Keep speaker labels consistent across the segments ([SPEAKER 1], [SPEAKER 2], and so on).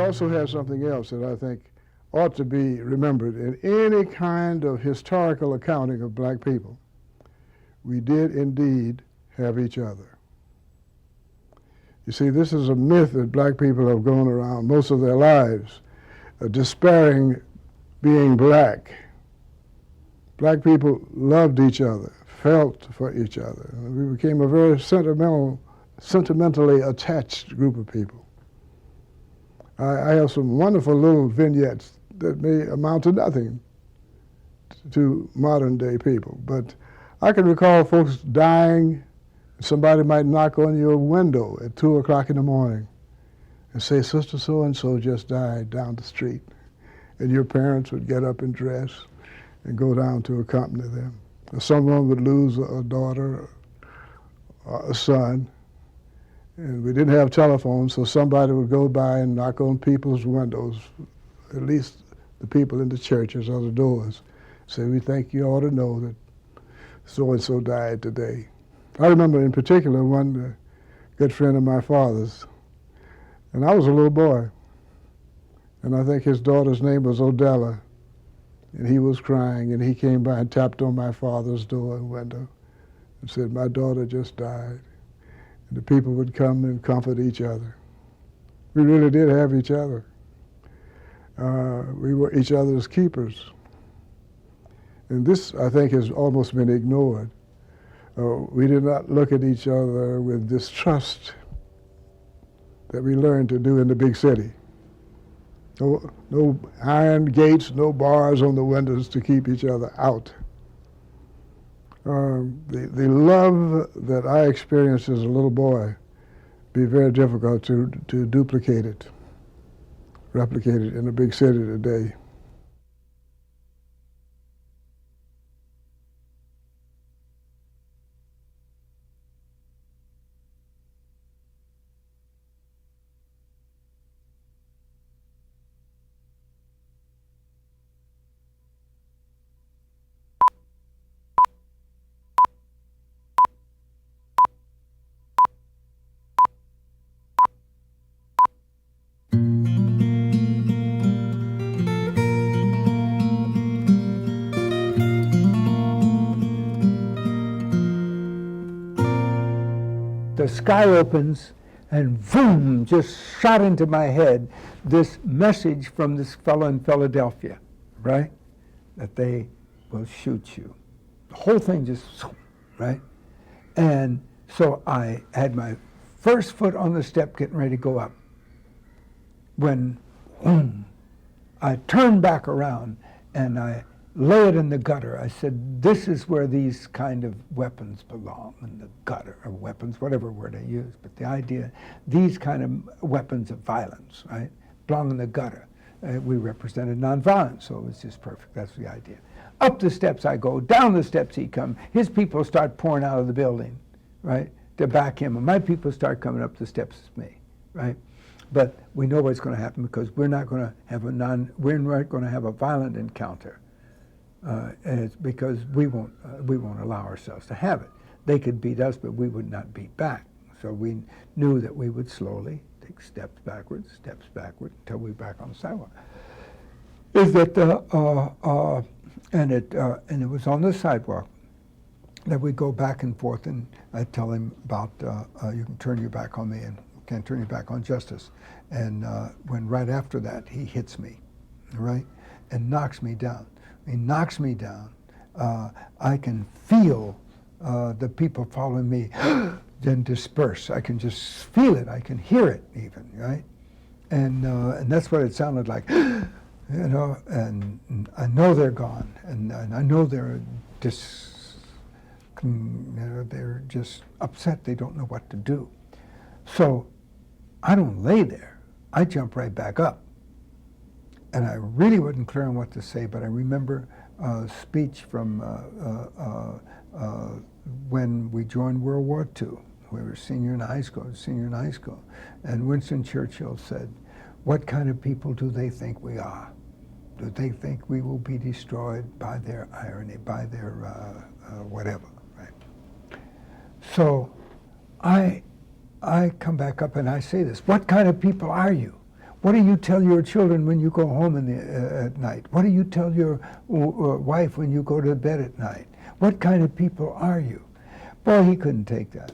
[SPEAKER 1] also has something else that I think ought to be remembered in any kind of historical accounting of black people. We did indeed have each other. You see, this is a myth that black people have gone around most of their lives, despairing being black. Black people loved each other, felt for each other. We became a very sentimentally attached group of people. I have some wonderful little vignettes that may amount to nothing to modern day people, but I can recall folks dying. Somebody might knock on your window at 2 o'clock in the morning and say, Sister so-and-so just died down the street. And your parents would get up and dress and go down to accompany them. Or someone would lose a daughter or a son, and we didn't have telephones, so somebody would go by and knock on people's windows, at least the people in the churches or the doors, say, we think you ought to know that so-and-so died today. I remember in particular one good friend of my father's, and I was a little boy, and I think his daughter's name was Odella, and he was crying, and he came by and tapped on my father's door and window and said, my daughter just died. And the people would come and comfort each other. We really did have each other. We were each other's keepers. And this, I think, has almost been ignored. We did not look at each other with distrust that we learned to do in the big city. No iron gates, no bars on the windows to keep each other out. The love that I experienced as a little boy be very difficult to duplicate it, replicate it in a big city today.
[SPEAKER 2] The sky opens, and boom, just shot into my head this message from this fellow in Philadelphia, right? That they will shoot you. The whole thing just, right? And so I had my first foot on the step getting ready to go up when, boom, I turned back around and I lay it in the gutter. I said, this is where these kind of weapons belong, in the gutter, or weapons, whatever word I use, but the idea, these kind of weapons of violence, right, belong in the gutter. We represented nonviolence, so it was just perfect. That's the idea. Up the steps I go, down the steps he comes. His people start pouring out of the building, right, to back him, and my people start coming up the steps with me, right? But we know what's going to happen because we're not going to have a violent encounter. It's because we won't allow ourselves to have it. They could beat us, but we would not beat back. So we knew that we would slowly take steps backward, until we were back on the sidewalk. Is that and it was on the sidewalk that we go back and forth, and I tell him about you can turn your back on me and can't turn your back on justice. And when right after that he hits me, right, and knocks me down. He knocks me down. I can feel the people following me then disperse. I can just feel it. I can hear it even, right? And that's what it sounded like, you know. And I know they're gone, and I know they're they're just upset. They don't know what to do. So I don't lay there. I jump right back up. And I really wasn't clear on what to say, but I remember a speech from when we joined World War II. We were senior in high school, and Winston Churchill said, what kind of people do they think we are? Do they think we will be destroyed by their irony, by their whatever, right? So I come back up and I say this, what kind of people are you? What do you tell your children when you go home at night? What do you tell your wife when you go to bed at night? What kind of people are you? Boy, he couldn't take that.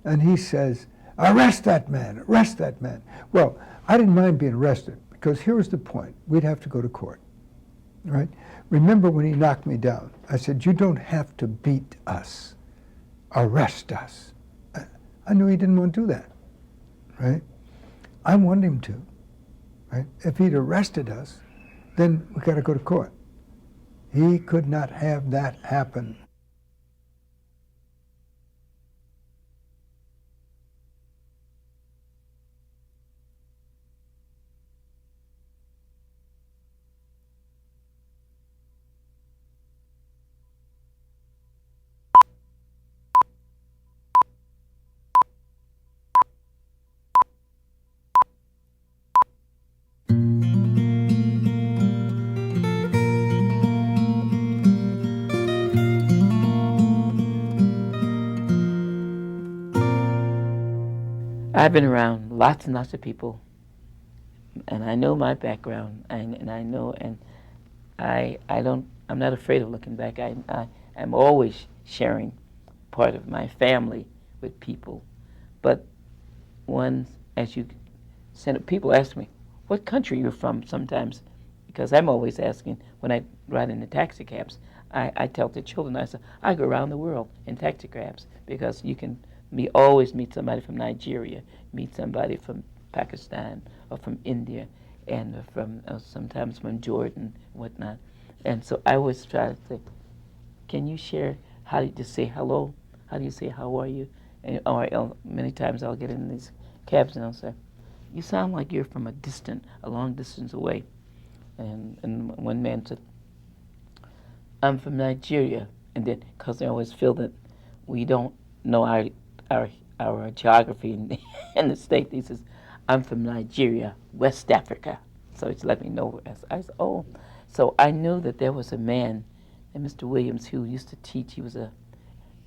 [SPEAKER 2] And he says, arrest that man, arrest that man. Well, I didn't mind being arrested, because here was the point. We'd have to go to court, right? Remember when he knocked me down, I said, you don't have to beat us. Arrest us. I knew he didn't want to do that, right? I wanted him to, right? If he'd arrested us, then we got to go to court. He could not have that happen.
[SPEAKER 3] I've been around lots and lots of people, and I know my background, and I know, and I'm not afraid of looking back. I'm always sharing part of my family with people. But as you send, people ask me, what country you're from sometimes, because I'm always asking when I ride in the taxi cabs. I tell the children, I say, I go around the world in taxi cabs, because you can always meet somebody from Nigeria, meet somebody from Pakistan or from India, and from sometimes from Jordan, whatnot. And so I always try to say, can you share how do you just say hello? How do you say how are you? And many times I'll get in these cabs and I'll say, you sound like you're from a long distance away. And one man said, I'm from Nigeria. And then, because they always feel that we don't know our geography in the state, he says, I'm from Nigeria, West Africa. So it's let me know. I said, oh. So I knew that there was a man, Mr. Williams, who used to teach. He was an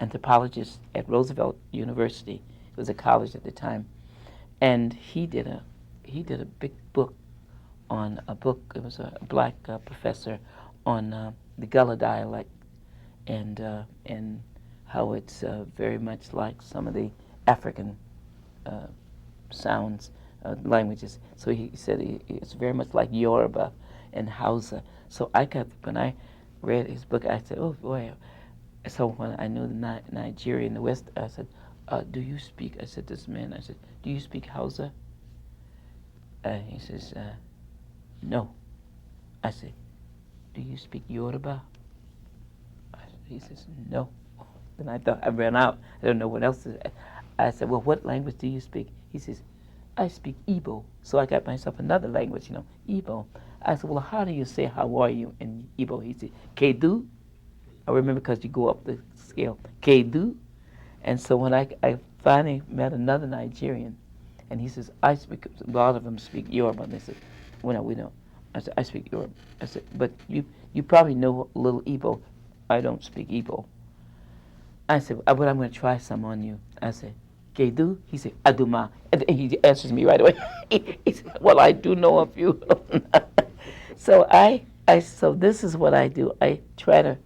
[SPEAKER 3] anthropologist at Roosevelt University. It was a college at the time. And he did a big book on it was a black professor on the Gullah dialect, and how it's very much like some of the African sounds, languages. So he said it's very much like Yoruba and Hausa. So when I read his book, I said, oh boy. So when I knew the Nigeria in the West, I said, do you speak, I said to this man, I said, do you speak Hausa? He says, no. I said, do you speak Yoruba? He says, no. Then I thought I ran out. I don't know what else. I said, well, what language do you speak? He says, I speak Igbo. So I got myself another language, Igbo. I said, well, how do you say how are you in Igbo? He said, Kedu. I remember because you go up the scale, Kedu. And so when I finally met another Nigerian, and he says, a lot of them speak Yoruba. And they said, well, no, we don't. I said, I speak Yoruba. I said, but you probably know a little Igbo. I don't speak Igbo. I said, but I'm going to try some on you. I said, Kedu? He said, Aduma. And he answers me right away. He said, well, I do know a few. So so this is what I do. I try to,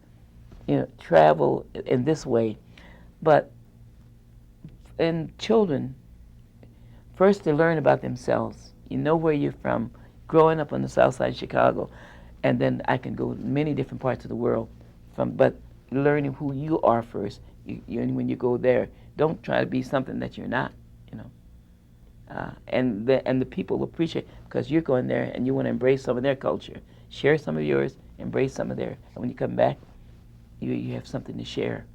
[SPEAKER 3] travel in this way. But in children, first they learn about themselves. You know where you're from. Growing up on the south side of Chicago, and then I can go many different parts of the world. But learning who you are first. When you go there, don't try to be something that you're not. And the people appreciate, because you're going there and you want to embrace some of their culture. Share some of yours, embrace some of theirs, and when you come back, you have something to share.